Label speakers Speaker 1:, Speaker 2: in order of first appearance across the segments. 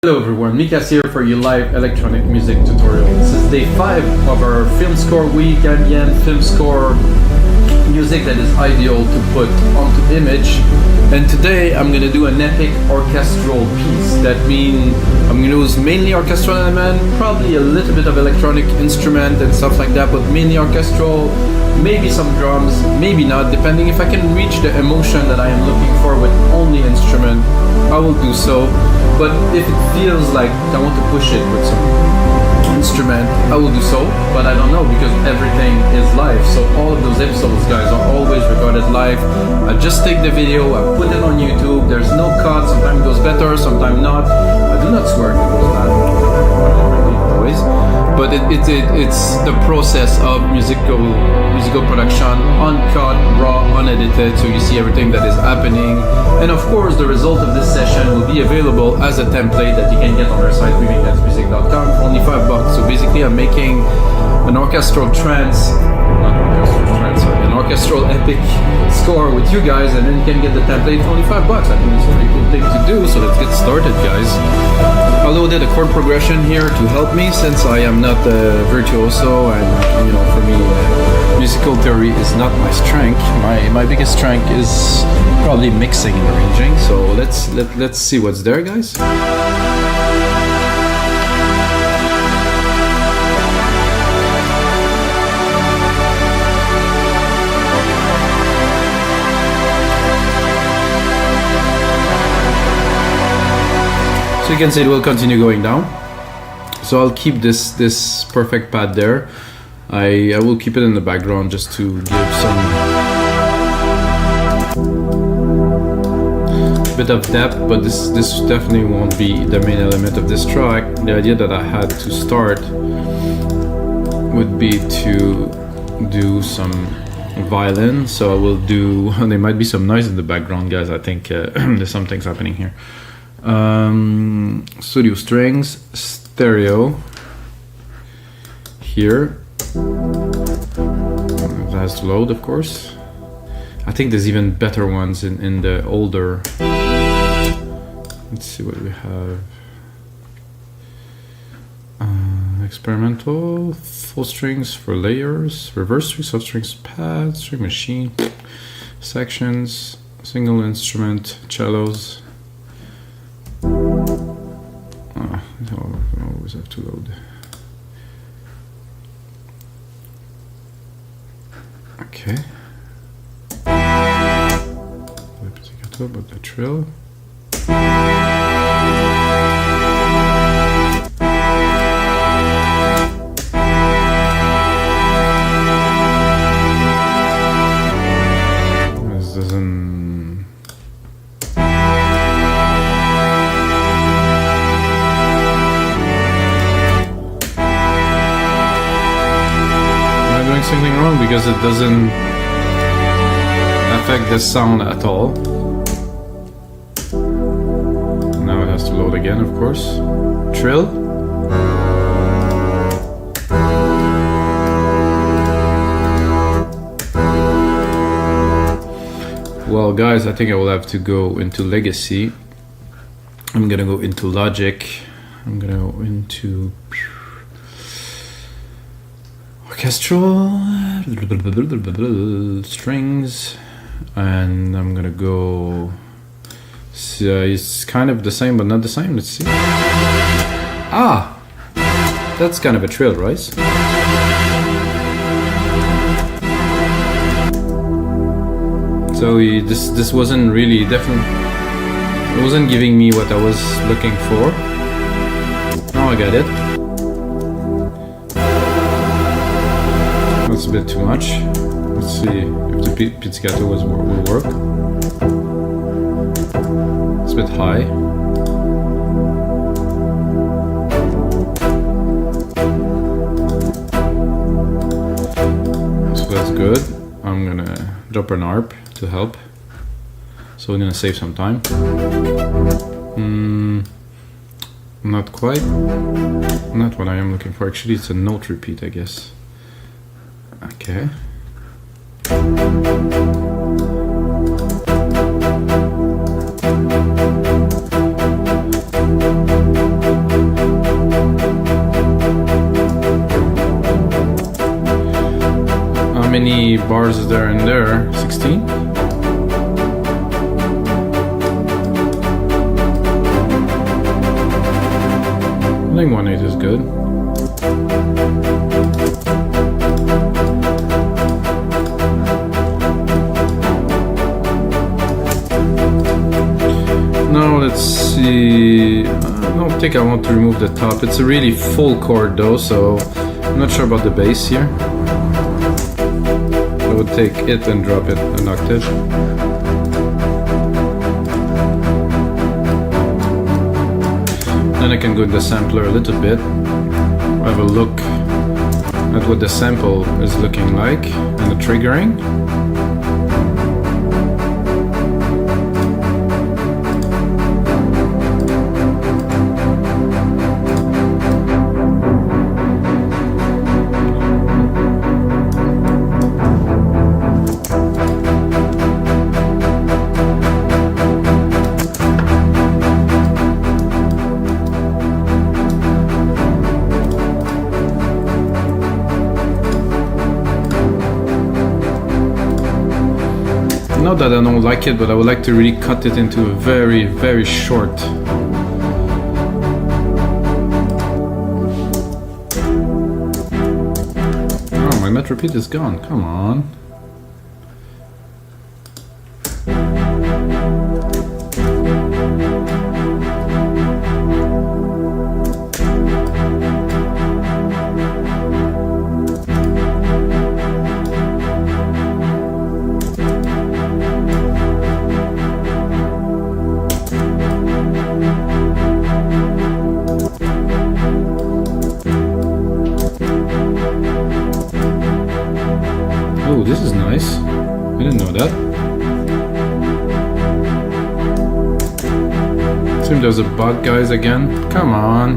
Speaker 1: Hello everyone, Mikas here for your live electronic music tutorial. This is day 5 of our film score week, ambient film score music that is ideal to put onto image. And today I'm going to do an epic orchestral piece. That means I'm going to use mainly orchestral element, probably a little bit of electronic instrument and stuff like that, but mainly orchestral, maybe some drums, maybe not, depending if I can reach the emotion that I am looking for with only instrument, I will do so. But if it feels like I want to push it with some instrument, I will do so, but I don't know because everything is live. So all of those episodes, guys, are always recorded live. I just take the video, I put it on YouTube, there's no cut, sometimes it goes better, sometimes not. I do not swear to those bad always, but it's the process of musical production, uncut, raw, unedited, so you see everything that is happening. And of course, the result of this session will be available as a template that you can get on our site, wevingdansmusic.com, for only $5. So basically, I'm making an orchestral an orchestral epic score with you guys, and then you can get the template for only $5. I think it's a pretty cool thing to do, so let's get started, guys. I loaded a chord progression here to help me, since I am not a virtuoso, and you know, for me, musical theory is not my strength. My biggest strength is probably mixing and arranging. So let's see what's there, guys. So you can see it will continue going down. So I'll keep this perfect pad there. I will keep it in the background just to give some bit of depth, but this definitely won't be the main element of this track. The idea that I had to start would be to do some violin, so I will do, there might be some noise in the background, guys. I think there's some things happening here. Studio strings, stereo here. It has to load, of course. I think there's even better ones in the older. Let's see what we have. Experimental, full strings for layers, reverse strings, soft strings, pad, string machine, sections, single instrument, cellos. I always have to load. Okay. But the trill. This doesn't. Am I doing something wrong? Because it doesn't affect the sound at all. Now it has to load again, of course. Trill. Well, guys, I think I will have to go into Legacy. I'm gonna go into Logic. I'm gonna go into Orchestral strings, and I'm gonna go. It's kind of the same, but not the same. Let's see. Ah, that's kind of a trill, right? So this wasn't really it wasn't giving me what I was looking for. Now I got it. That's a bit too much. Let's see if the pizzicato will work. It's a bit high. So that's good. I'm gonna drop an ARP to help. So we're gonna save some time. Not quite. Not what I am looking for. Actually, it's a note repeat, I guess. Okay. bars is there and there? 16? I think 1/8 is good. Now let's see. I don't think I want to remove the top. It's a really full chord though, so I'm not sure about the bass here. I would take it and drop it an octave. Then I can go to the sampler a little bit, have a look at what the sample is looking like and the triggering. Not that I don't like it, but I would like to really cut it into a very, very short. Oh, my met repeat is gone. Come on. Oh, this is nice. I didn't know that. Seems there's a bug, guys, again. Come on.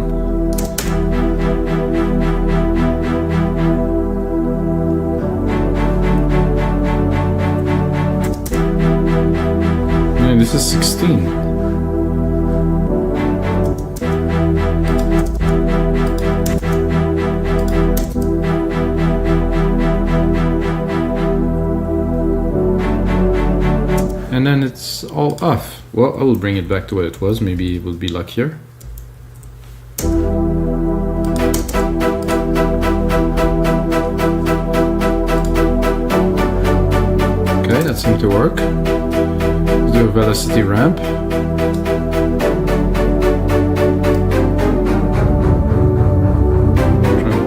Speaker 1: Man, this is 16. And then it's all off. Well, I will bring it back to what it was. Maybe it will be luckier. Okay, that seemed to work. Let's do a velocity ramp.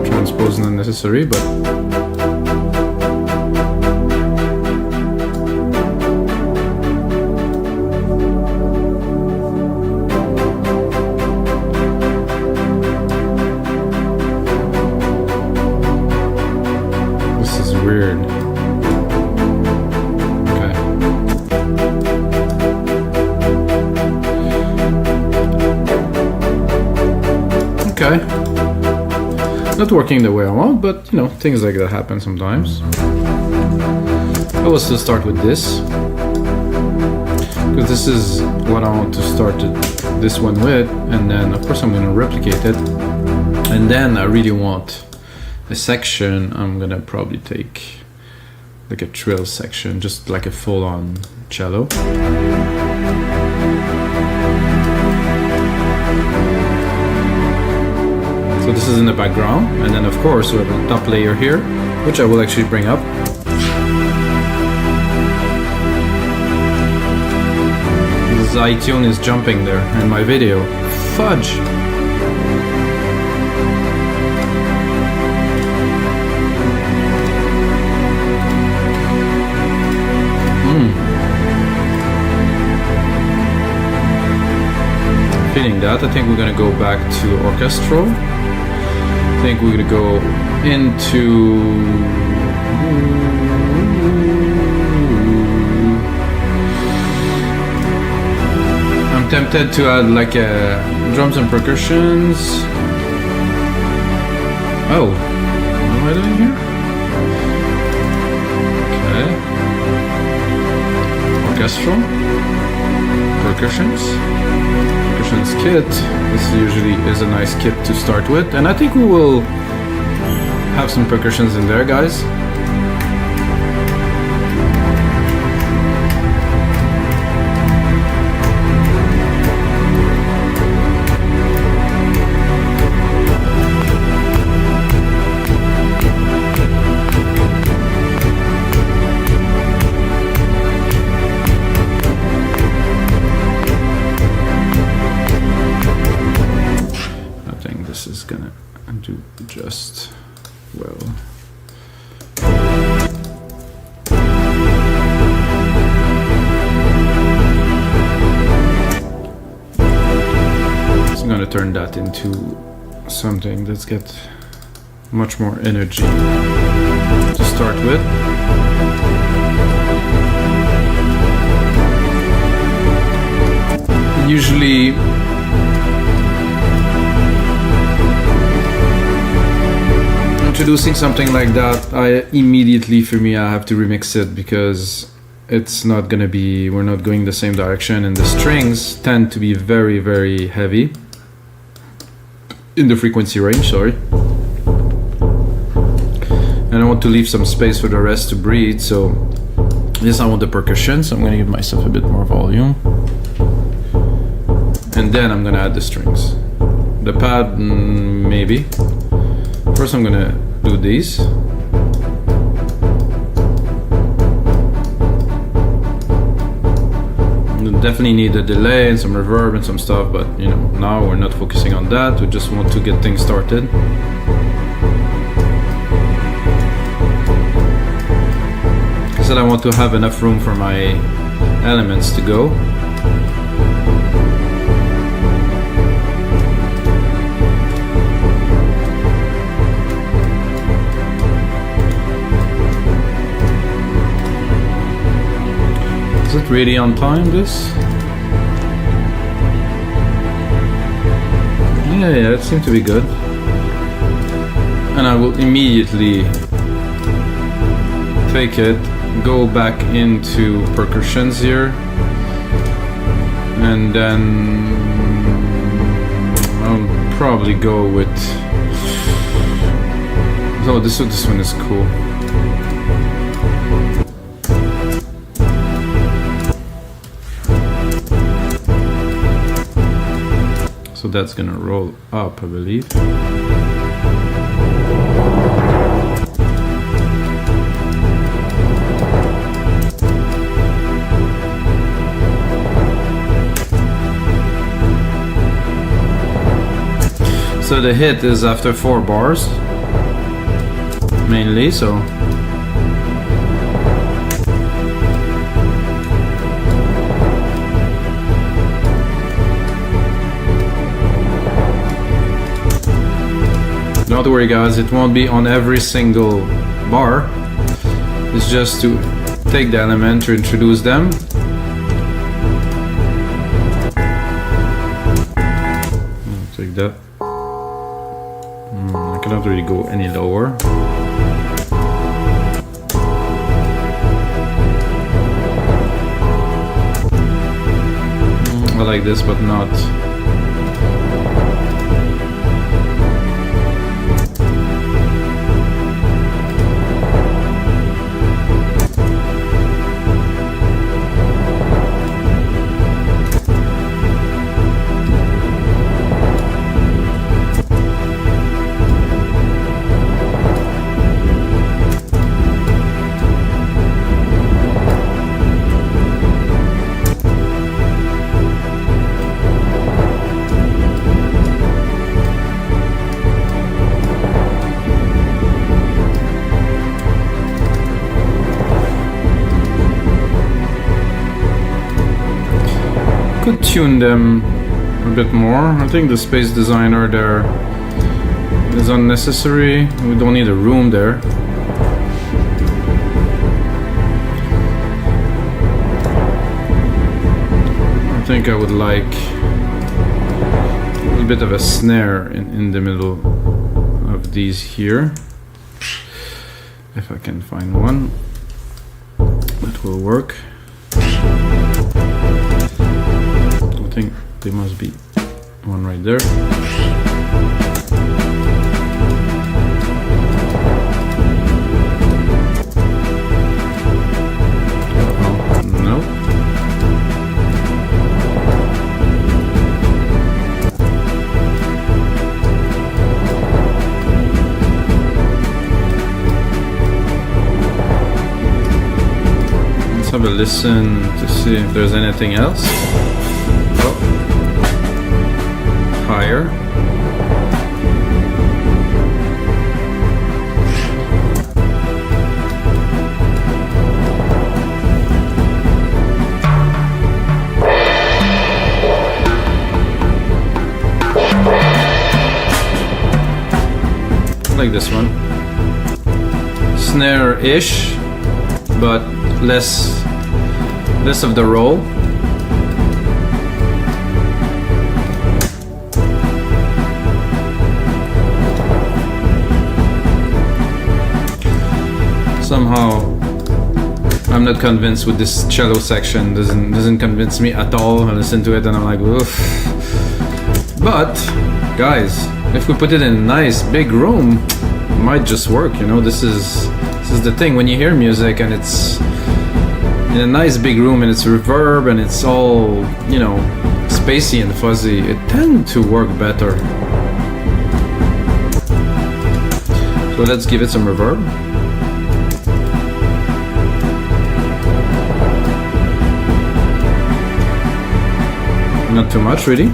Speaker 1: Transpose unnecessary, but weird. Okay. Okay. Not working the way I want, but you know, things like that happen sometimes. I will still start with this, because this is what I want to start this one with, and then of course I'm going to replicate it, and then I really want a section. I'm gonna probably take like a trill section, just like a full-on cello. So this is in the background, and then of course we have a top layer here, which I will actually bring up. This iTunes is jumping there in my video. Fudge! Feeling that. I think we're gonna go back to orchestral. I think we're gonna go into I'm tempted to add like a drums and percussions. Oh, what am I doing here? Okay. Orchestral percussions kit. This usually is a nice kit to start with, and I think we will have some percussions in there, guys.
Speaker 2: is gonna do just well. I'm gonna turn that into something that's got much more energy to start with. Usually introducing something like that, I have to remix it because it's not gonna be, we're not going the same direction, and the strings tend to be very, very heavy in the frequency range, sorry. And I want to leave some space for the rest to breathe, so this I want the percussion, so I'm gonna give myself a bit more volume. And then I'm gonna add the strings. The pad, maybe. First I'm gonna do these. Definitely need a delay and some reverb and some stuff, but you know, now we're not focusing on that. We just want to get things started. I said I want to have enough room for my elements to go. Is it really on time, this? Yeah, it seemed to be good. And I will immediately take it, go back into percussions here, and then I'll probably go with... Oh, this one is cool. So that's gonna roll up, I believe. So the hit is after 4 bars, mainly, so. Don't worry guys, it won't be on every single bar. It's just to take the element to introduce them. I'll take that. I cannot really go any lower. I like this, but not. Could tune them a bit more. I think the space designer there is unnecessary. We don't need a room there. I think I would like a little bit of a snare in the middle of these here. If I can find one, that will work. I think there must be one right there. No. Let's have a listen to see if there's anything else. Higher. like this one. Snare-ish, but less of the roll. Somehow I'm not convinced with this cello section. Doesn't convince me at all. I listen to it and I'm like, oof. But guys, if we put it in a nice big room, it might just work, you know. This is the thing when you hear music and it's in a nice big room and it's reverb and it's all, you know, spacey and fuzzy, it tends to work better. So let's give it some reverb. Not too much, really.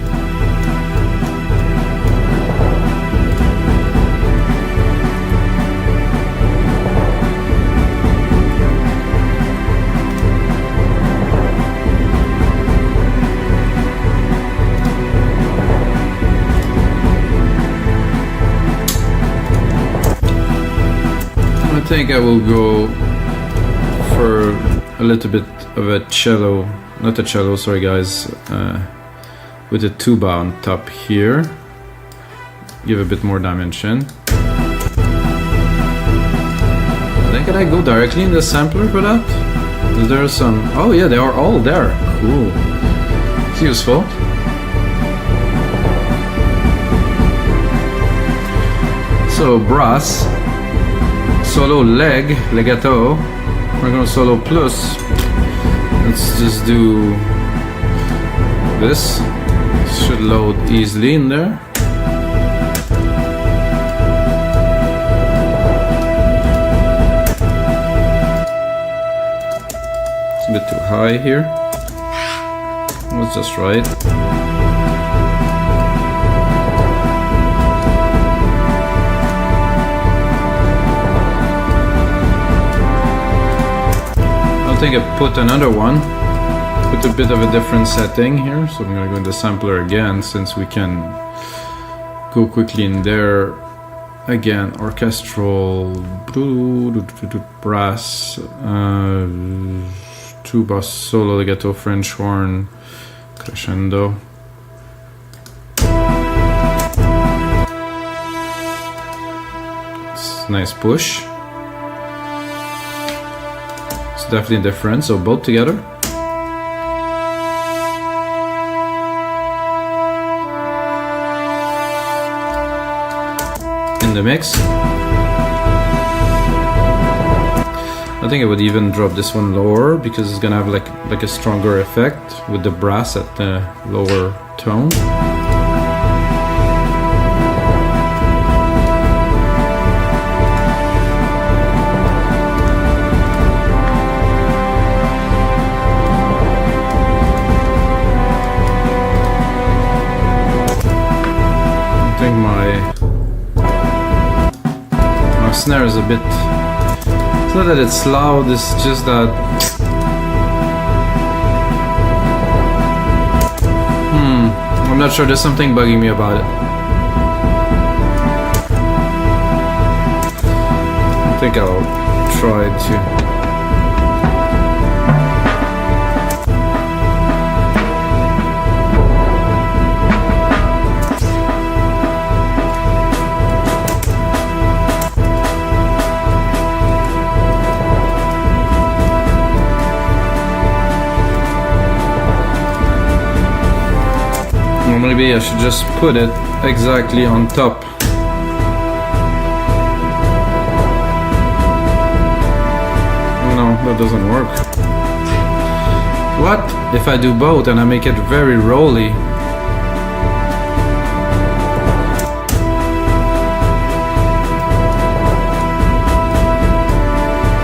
Speaker 2: I think I will go for a little bit of a cello, not a cello, sorry guys, with a tuba on top here. Give a bit more dimension. Then can I go directly in the sampler for that? Is there some... Oh yeah, they are all there. Cool. It's useful. So brass, solo leg, legato. We're gonna solo plus. Let's just do this. Should load easily in there. It's a bit too high here. That's just right. I think I put another one. Put a bit of a different setting here, so I'm gonna go in the sampler again since we can go quickly in there. Again, orchestral brass, tuba, solo, legato, French horn, crescendo. It's a nice push. It's definitely different, so both together. In the mix. I think I would even drop this one lower because it's gonna have like a stronger effect with the brass at the lower tone. I think my snare is a bit... It's not that it's loud, it's just that... I'm not sure, there's something bugging me about it. I think I'll try to... Maybe I should just put it exactly on top. No, that doesn't work. What if I do both and I make it very rolly?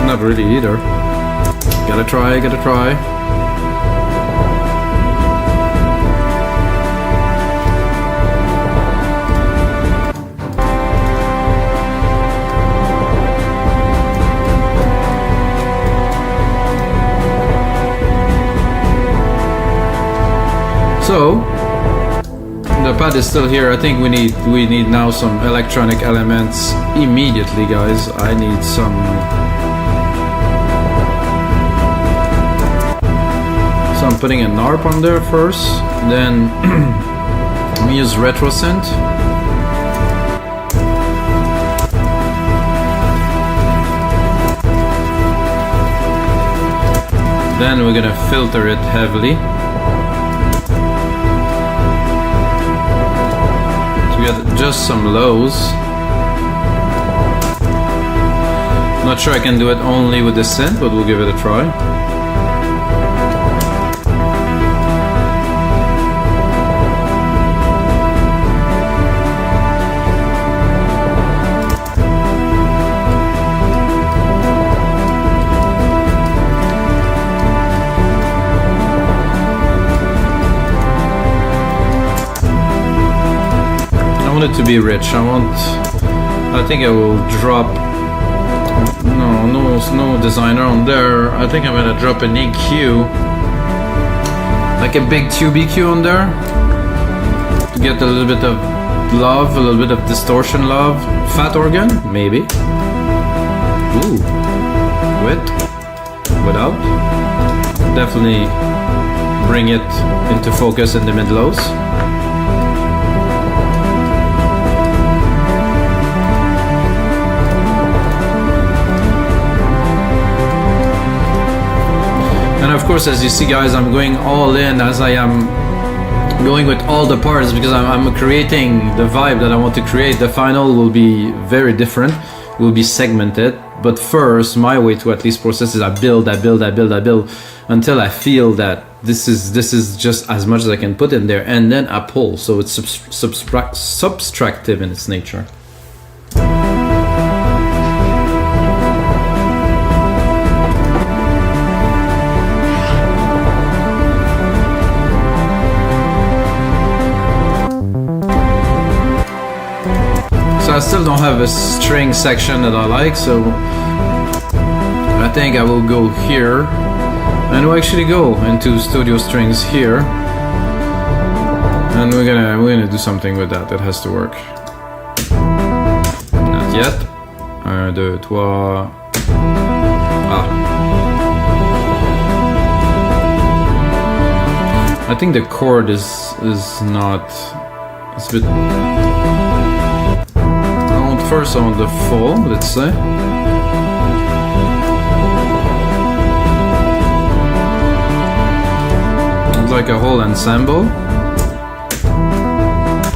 Speaker 2: Not really either. Gotta try, gotta try. So, the pad quad is still here. I think we need now some electronic elements immediately, guys. I need some. So I'm putting an ARP on there first, then we use retro synth. Then we're gonna filter it heavily. So we got just some lows. Not sure I can do it only with the synth, but we'll give it a try. I want it to be rich. I think I will drop no designer on there. I think I'm gonna drop an EQ, like a big tube EQ on there, to get a little bit of love, a little bit of distortion love. Fat organ, maybe. Ooh, without. Definitely bring it into focus in the mid lows. And of course, as you see, guys, I'm going all in as I am going with all the parts, because I'm creating the vibe that I want to create. The final will be very different, will be segmented, but first my way to at least process is I build until I feel that this is just as much as I can put in there, and then I pull, so it's subtractive in its nature. I still don't have a string section that I like, so I think I will go here, and we'll actually go into studio strings here, and we're gonna do something with that. That has to work. Not yet. 1, 2, 3. I think the chord is not. It's a bit. First on the full, let's say. It's like a whole ensemble.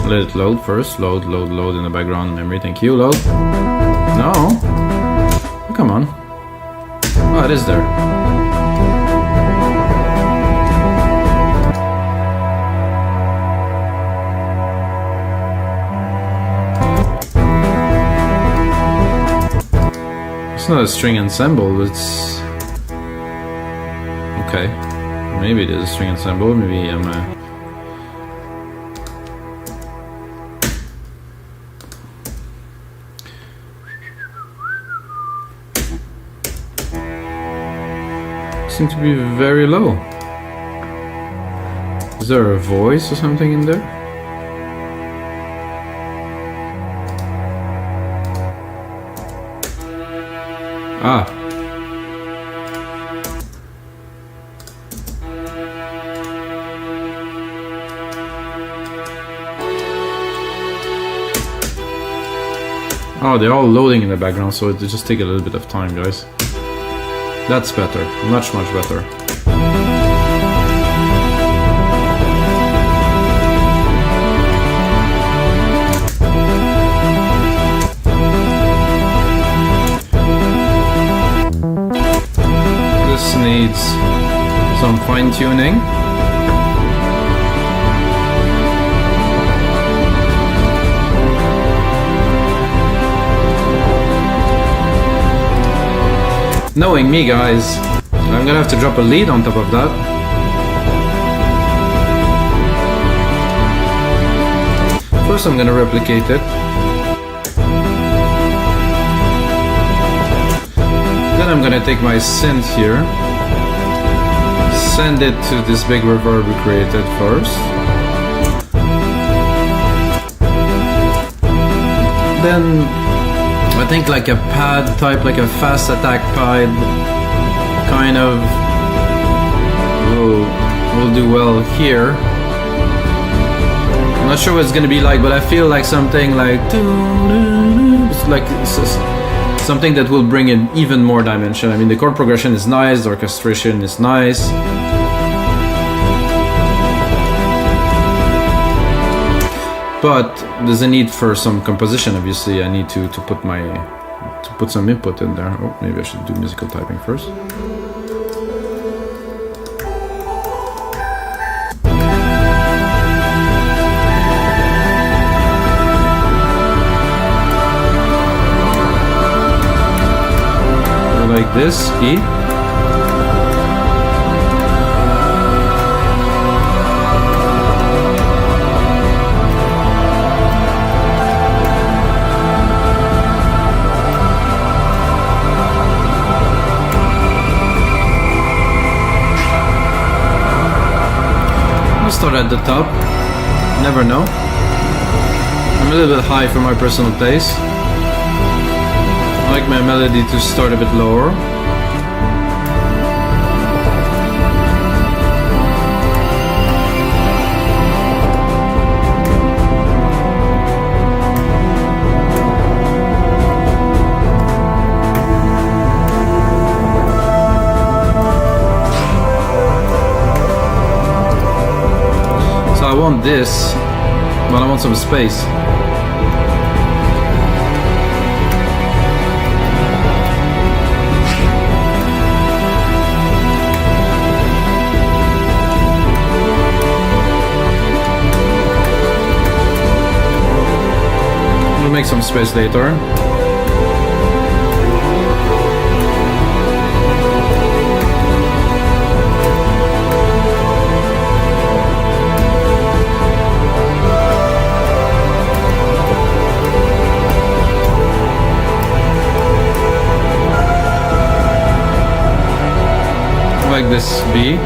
Speaker 2: Let it load first. Load in the background memory. Thank you, load. No. Oh, come on. Oh, it is there. It's not a string ensemble, it's... Okay, maybe it is a string ensemble, maybe I'm seem to be very low. Is there a voice or something in there? Ah. Oh, they're all loading in the background, so it just take a little bit of time, guys. That's better. Much better. Needs some fine-tuning. Knowing me, guys, I'm gonna have to drop a lead on top of that. First I'm gonna replicate it. Then I'm gonna take my synth here, send it to this big reverb we created first. then I think like a pad type, like a fast attack pad, kind of will do well here. I'm not sure what it's gonna be like, but I feel like something like something that will bring in even more dimension. I mean, the chord progression is nice, the orchestration is nice. But there's a need for some composition. Obviously, I need to put some input in there. Oh, maybe I should do musical typing first. Like this, E. Start at the top, never know. I'm a little bit high for my personal taste. I like my melody to start a bit lower. I want this, but I want some space. We'll make some space later. Like this B.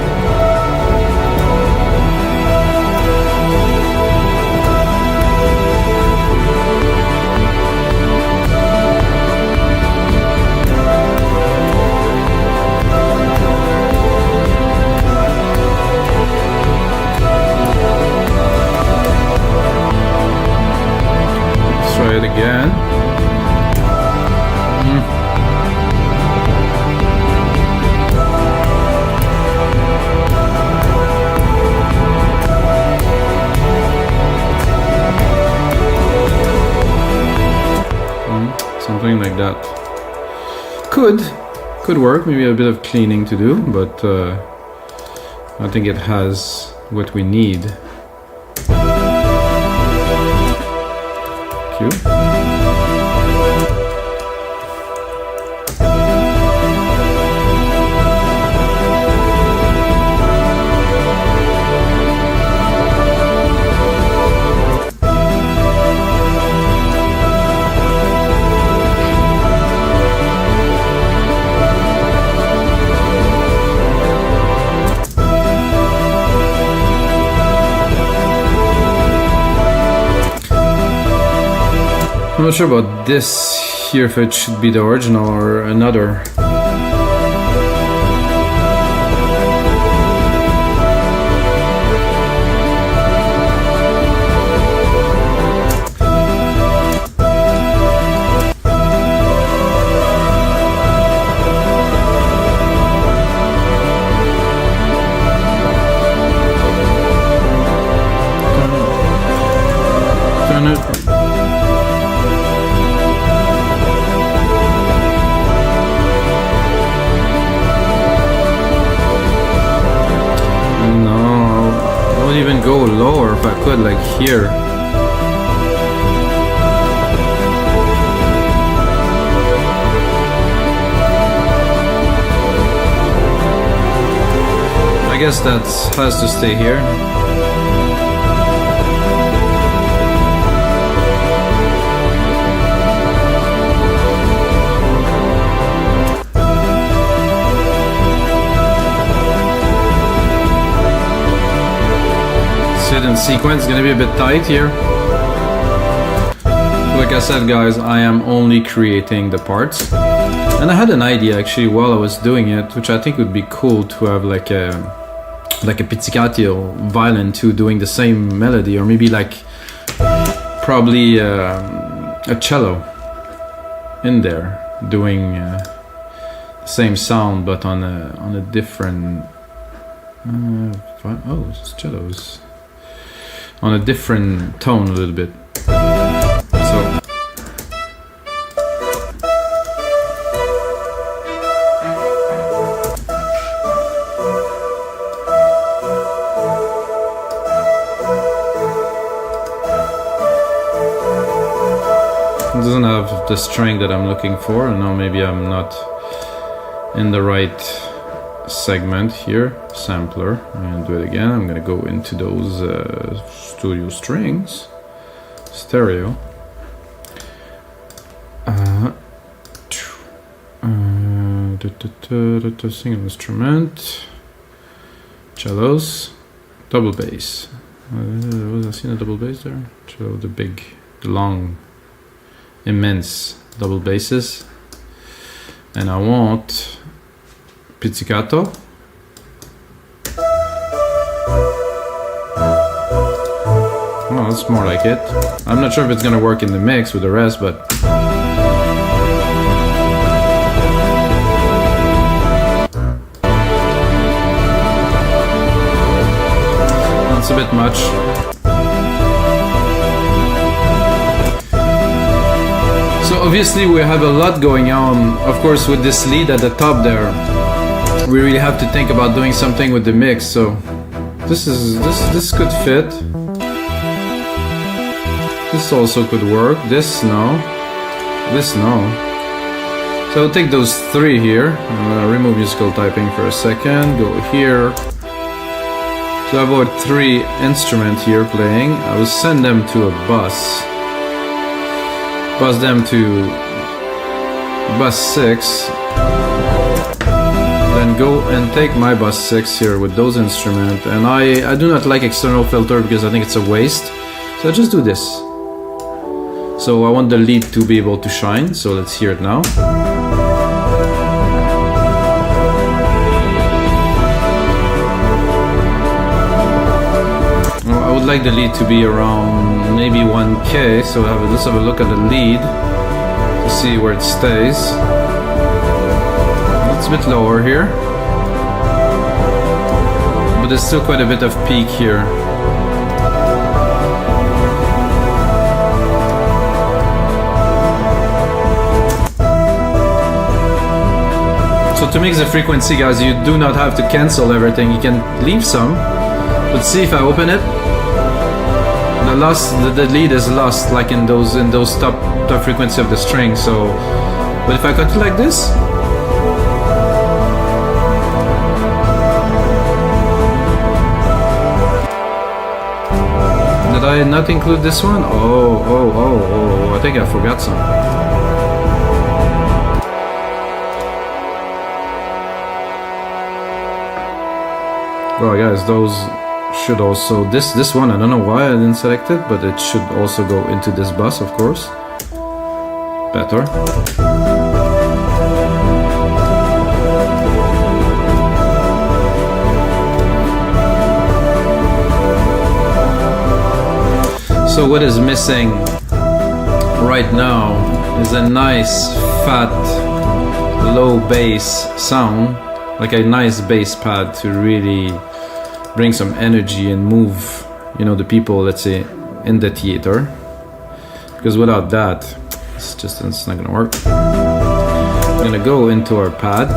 Speaker 2: Let's try it again. Something like that. Could work. Maybe a bit of cleaning to do, but I think it has what we need. Cute. I'm not sure about this here, if it should be the original or another. Turn it. Even go lower if I could, like here. I guess that has to stay here. In sequence, it's gonna be a bit tight here. Like I said, guys, I am only creating the parts. And I had an idea actually while I was doing it, which I think would be cool to have like a pizzicato violin too, doing the same melody, or maybe like probably a cello in there doing the same sound but on a different oh, it's cellos on a different tone a little bit. So it doesn't have the strength that I'm looking for. I know maybe I'm not in the right segment here. Sampler. I'm gonna do it again. I'm gonna go into those studio strings. Stereo. Single instrument. Cellos. Double bass. Was I seeing a double bass there? Cello, the long, immense double basses. And I want pizzicato. Oh, that's more like it. I'm not sure if it's gonna work in the mix with the rest, but that's a bit much. So obviously we have a lot going on, of course, with this lead at the top there. We really have to think about doing something with the mix. So this could fit. This also could work. This no. This no. So I'll take those three here. I'm gonna remove musical typing for a second. Go here. So I've got three instruments here playing. I will send them to a bus. Bus them to bus 6. Then go and take my bus 6 here with those instruments. And I do not like external filter because I think it's a waste. So I just do this. So I want the lead to be able to shine. So let's hear it now. I would like the lead to be around maybe 1K, so let's have a look at the lead to see where it stays. It's a bit lower here, but there's still quite a bit of peak here. So to mix the frequency, guys, you do not have to cancel everything. You can leave some. Let's see if I open it. The lead is lost, like in those top frequency of the string. So, but if I cut it like this, did I not include this one? Oh! I think I forgot some. Well, guys, those should also, this one, I don't know why I didn't select it, but it should also go into this bus, of course. Better. So what is missing right now is a nice fat low bass sound, like a nice bass pad to really bring some energy and move, you know, the people, let's say, in the theater. Because without that, it's not gonna work. We're gonna go into our pad.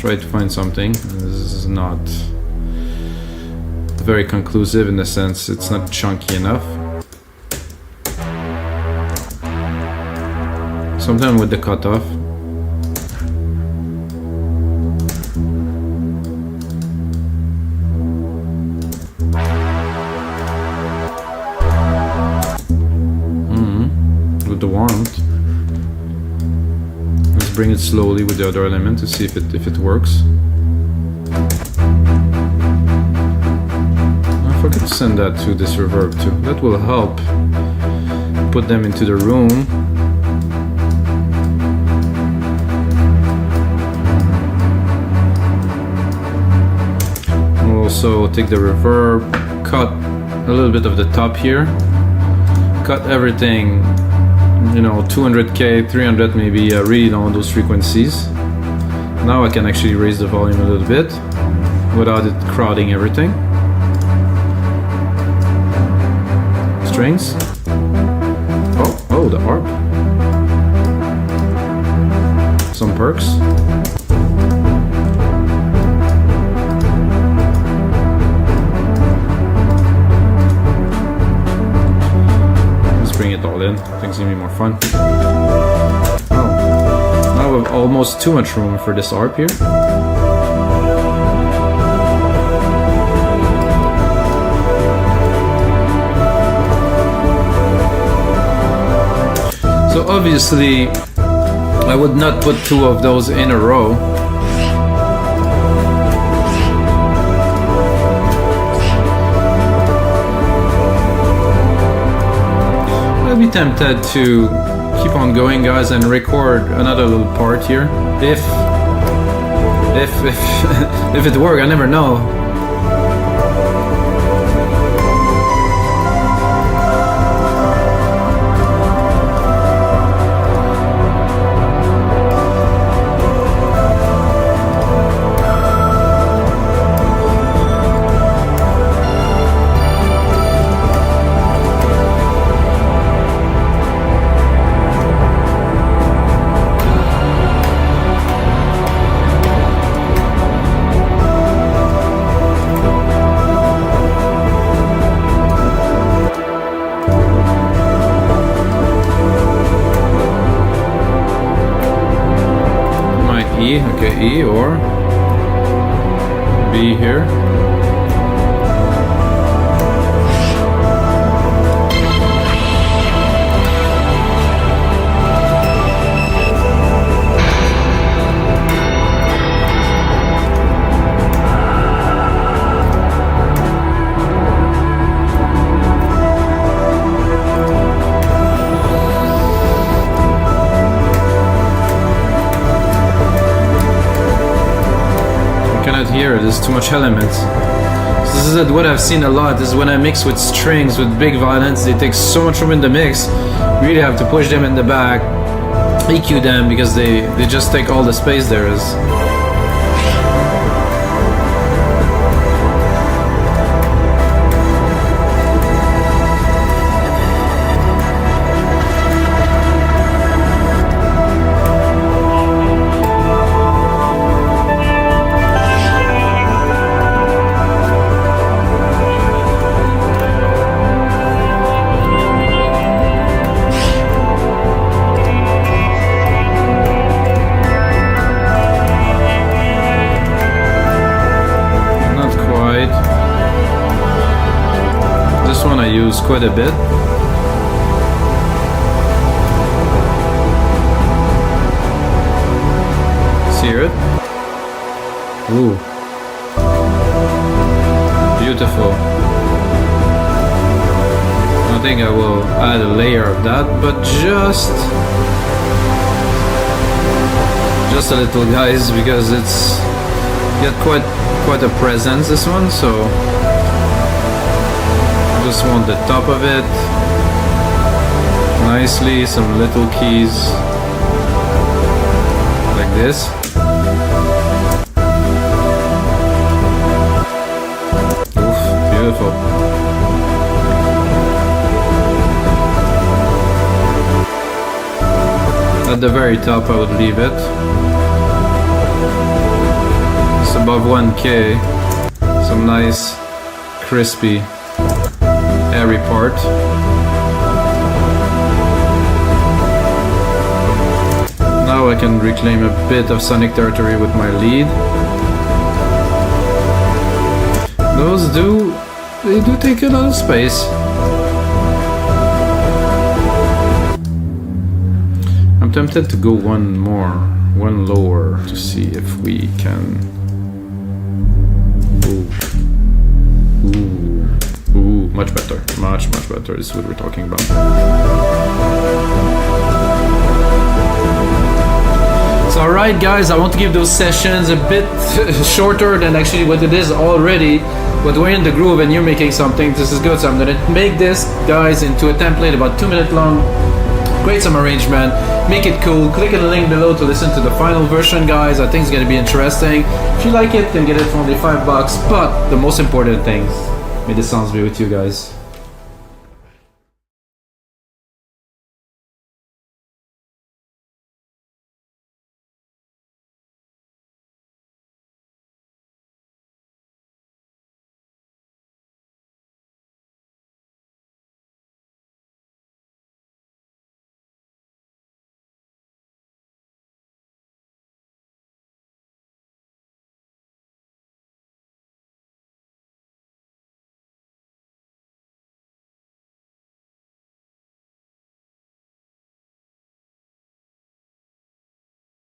Speaker 2: Try to find something. This is not very conclusive in the sense it's not chunky enough. Sometimes with the cutoff. The warmth. Let's bring it slowly with the other element to see if it works. I forget send that to this reverb too. That will help put them into the room. We'll also take the reverb, cut a little bit of the top here, cut everything, you know, 200k, 300 maybe, really low on those frequencies. Now I can actually raise the volume a little bit without it crowding everything. Strings. Oh, the harp. Some perks. Let's bring it all in. I think it's gonna be more fun. Oh, now we have almost too much room for this harp here. So obviously, I would not put two of those in a row. I'd be tempted to keep on going, guys, and record another little part here. If it works, I never know. Okay, E or B here. Here, there's too much elements. So this is what I've seen a lot, is when I mix with strings, with big violins, they take so much room in the mix. You really have to push them in the back, EQ them, because they just take all the space there is. Quite a bit. Hear it? Ooh. Beautiful. I think I will add a layer of that, but just a little, guys, because it's got quite a presence, this one, so just want the top of it nicely, some little keys like this. Oof, beautiful. At the very top I would leave it. It's above 1K. Some nice crispy airy part. Now I can reclaim a bit of sonic territory with my lead. Those do take a lot of space. I'm tempted to go one lower to see if we can. Ooh. Much better. Much better. This is what we're talking about. So alright guys, I want to give those sessions a bit shorter than actually what it is already, but we're in the groove and you're making something. This is good, so I'm gonna make this, guys, into a template about 2 minutes long, create some arrangement, make it cool. Click on the link below to listen to the final version, guys. I think it's gonna be interesting. If you like it, then get it for only $5, but the most important thing, may the sounds be with you guys.